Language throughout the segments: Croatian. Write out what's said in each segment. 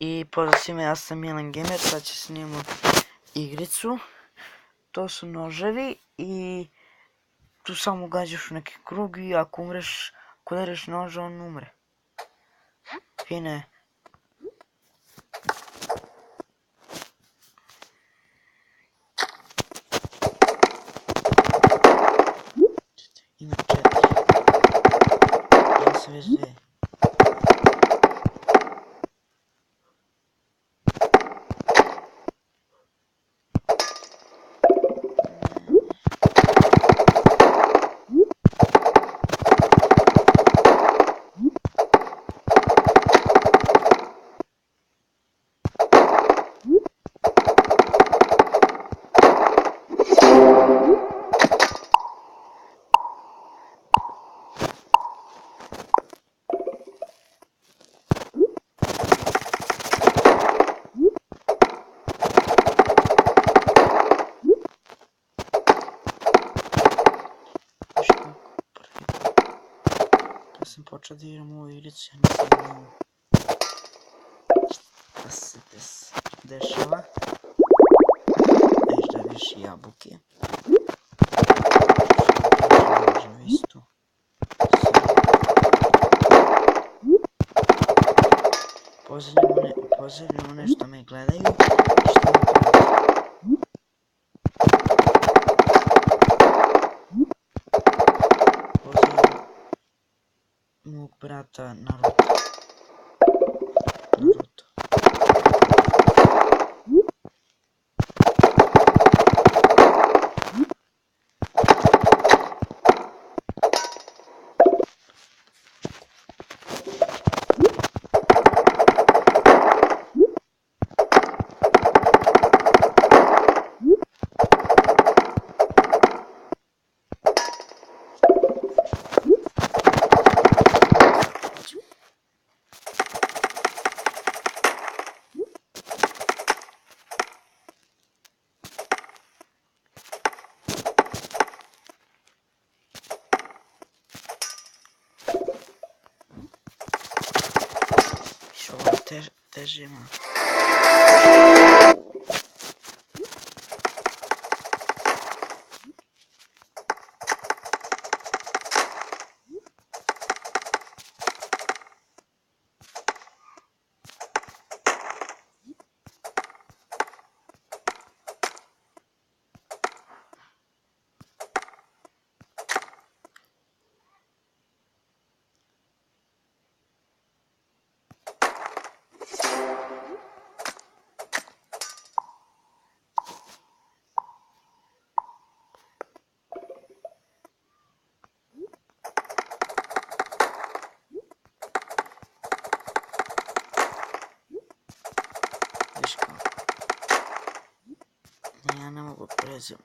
I pozdrav svima, ja sam Milan Gamer, sad ću snimati igricu. To su noževi i tu samo gađaš u neki krug i ako umreš, ako udareš noža, on umre. Fine. Ima 4. Ima se već 2. Ja sam počeo da igram ovu igricu, ja nisam znao šta se dešava. Viš da viš jabuke. Pozdravljam one što me gledaju i što me prate. Pozdravljam mog brata Naruto. Teže ima. Viš kao. Ja ne mogu prezim.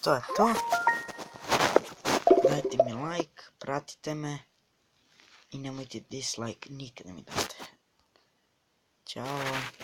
To je to. Dajte mi like, pratite me i nemojte dislike nikada mi date. Ćao.